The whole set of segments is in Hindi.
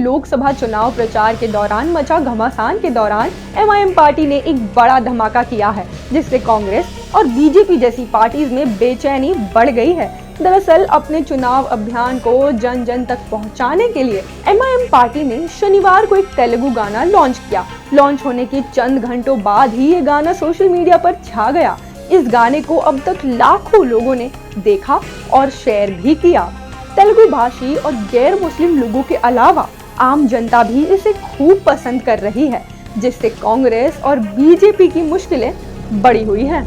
लोकसभा चुनाव प्रचार के दौरान मचा घमासान के दौरान एमआईएम पार्टी ने एक बड़ा धमाका किया है, जिससे कांग्रेस और बीजेपी जैसी पार्टीज में बेचैनी बढ़ गई है। दरअसल अपने चुनाव अभियान को जन जन तक पहुंचाने के लिए एमआईएम पार्टी ने शनिवार को एक तेलुगु गाना लॉन्च किया। लॉन्च होने के चंद घंटों बाद ही ये गाना सोशल मीडिया पर छा गया। इस गाने को अब तक लाखों लोगों ने देखा और शेयर भी किया। तेलुगु भाषी और गैर मुस्लिम लोगों के अलावा आम जनता भी इसे खूब पसंद कर रही है, जिससे कांग्रेस और बीजेपी की मुश्किलें बढ़ी हुई हैं।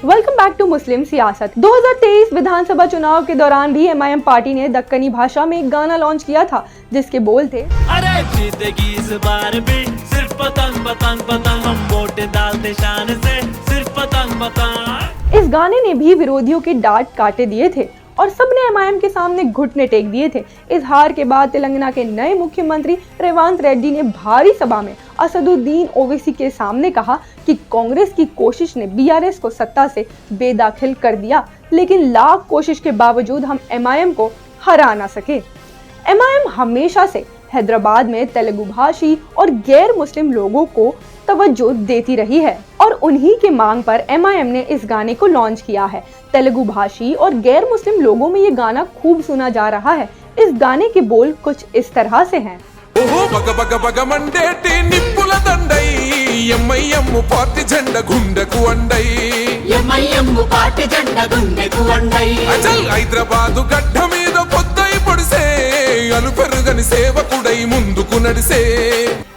वेलकम बैक टू मुस्लिम सियासत। 2023 विधानसभा चुनाव के दौरान भी एमआईएम पार्टी ने दक्कनी भाषा में एक गाना लॉन्च किया था, जिसके बोल थे, अरे जीतेगी इस बार भी सिर्फ पतंग पतंग पतंग, हम वोट डालते शान से सिर्फ पतंग पतंग। इस गाने ने भी विरोधियों के डांट काटे दिए थे और सबने एमआईएम के सामने घुटने टेक दिए थे। इस हार के बाद तेलंगाना के नए मुख्यमंत्री रेवंत रेड्डी ने भारी सभा में असदुद्दीन ओवैसी के सामने कहा कि कांग्रेस की कोशिश ने बीआरएस को सत्ता से बेदखल कर दिया, लेकिन लाख कोशिश के बावजूद हम एमआईएम को हरा ना सके। एमआईएम हमेशा से हैदराबाद में तेलुगु भाषी और गैर मुस्लिम लोगों को तवज्जो देती रही है और उन्हीं के मांग पर एमआईएम ने इस गाने को लॉन्च किया है। तेलुगु भाषी और गैर मुस्लिम लोगों में ये गाना खूब सुना जा रहा है। इस गाने के बोल कुछ इस तरह से हैं।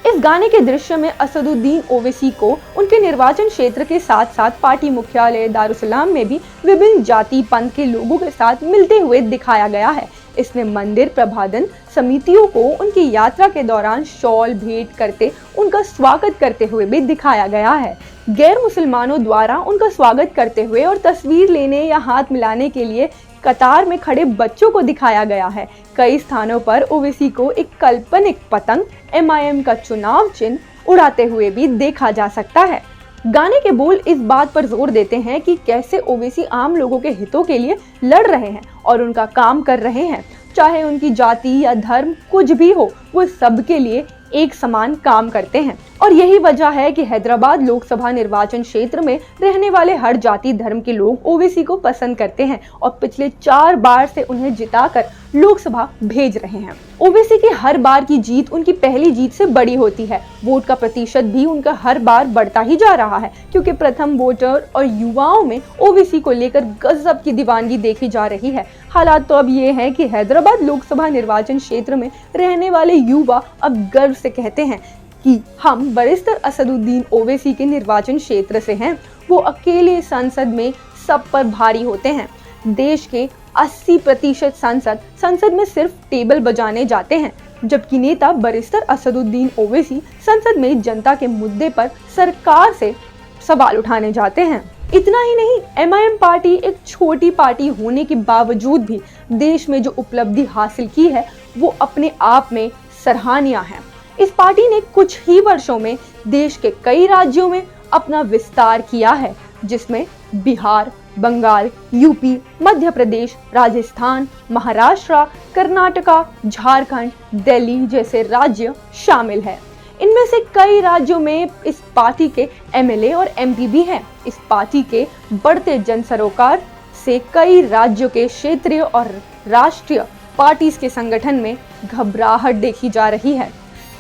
इस गाने के दृश्य में असदुद्दीन ओवैसी को उनके निर्वाचन क्षेत्र के साथ साथ पार्टी मुख्यालय दारुसलाम में भी विभिन्न जाति पंथ के लोगों के साथ मिलते हुए दिखाया गया है। इसमें मंदिर प्रबंधन समितियों को उनकी यात्रा के दौरान शॉल भेंट करते उनका स्वागत करते हुए भी दिखाया गया है। गैर मुसलमानों द्वारा उनका स्वागत करते हुए और तस्वीर लेने या हाथ मिलाने के लिए कतार में खड़े बच्चों को दिखाया गया है। कई स्थानों पर ओवैसी को एक काल्पनिक पतंग एमआईएम का चुनाव चिन्ह उड़ाते हुए भी देखा जा सकता है। गाने के बोल इस बात पर जोर देते हैं कि कैसे ओवैसी आम लोगों के हितों के लिए लड़ रहे हैं और उनका काम कर रहे हैं। चाहे उनकी जाति या धर्म कुछ भी हो, वो सबके लिए एक समान काम करते हैं। और यही वजह है कि हैदराबाद लोकसभा निर्वाचन क्षेत्र में रहने वाले हर जाति धर्म के लोग ओवैसी को पसंद करते हैं और पिछले 4 बार से उन्हें जिताकर लोकसभा भेज रहे हैं। ओवैसी की हर बार की जीत उनकी पहली जीत से बड़ी होती है। वोट का प्रतिशत भी उनका हर बार बढ़ता ही जा रहा है, क्योंकि प्रथम वोटर और युवाओं में ओवैसी को लेकर गजब की दीवानगी देखी जा रही है। हालात तो अब ये है कि हैदराबाद लोकसभा निर्वाचन क्षेत्र में रहने वाले युवा अब गर्व से कहते हैं कि हम बैरिस्टर असदुद्दीन ओवैसी के निर्वाचन क्षेत्र से हैं। वो अकेले संसद में सब पर भारी होते हैं। देश के 80% संसद में सिर्फ टेबल बजाने जाते हैं, जबकि नेता बैरिस्टर असदुद्दीन ओवैसी संसद में जनता के मुद्दे पर सरकार से सवाल उठाने जाते हैं। इतना ही नहीं, एमआईएम पार्टी एक छोटी पार्टी होने के बावजूद भी देश में जो उपलब्धि हासिल की है वो अपने आप में सराहनीय है। इस पार्टी ने कुछ ही वर्षों में देश के कई राज्यों में अपना विस्तार किया है, जिसमें बिहार, बंगाल, यूपी, मध्य प्रदेश, राजस्थान, महाराष्ट्र, कर्नाटका, झारखंड, दिल्ली जैसे राज्य शामिल है। इनमें से कई राज्यों में इस पार्टी के एमएलए और एमपी भी हैं। इस पार्टी के बढ़ते जनसरोकार से कई राज्यों के क्षेत्रीय और राष्ट्रीय पार्टीज के संगठन में घबराहट देखी जा रही है।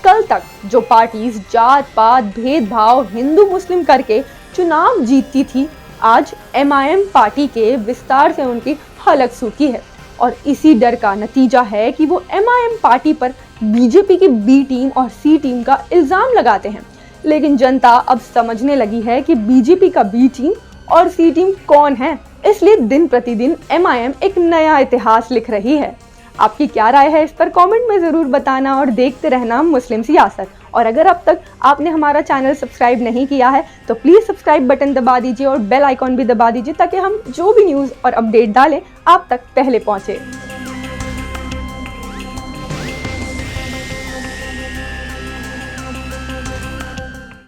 कल तक जो पार्टीज जात पात भेदभाव हिंदू मुस्लिम करके चुनाव जीतती थी, आज एमआईएम पार्टी के विस्तार से उनकी हलक सूखी है और इसी डर का नतीजा है कि वो एमआईएम पार्टी पर बीजेपी की बी टीम और सी टीम का इल्जाम लगाते हैं। लेकिन जनता अब समझने लगी है कि बीजेपी का बी टीम और सी टीम कौन है, इसलिए दिन प्रतिदिन एमआईएम एक नया इतिहास लिख रही है। आपकी क्या राय है इस पर कमेंट में ज़रूर बताना और देखते रहना मुस्लिम सियासत। और अगर अब तक आपने हमारा चैनल सब्सक्राइब नहीं किया है तो प्लीज़ सब्सक्राइब बटन दबा दीजिए और बेल आइकॉन भी दबा दीजिए, ताकि हम जो भी न्यूज़ और अपडेट डालें आप तक पहले पहुँचे।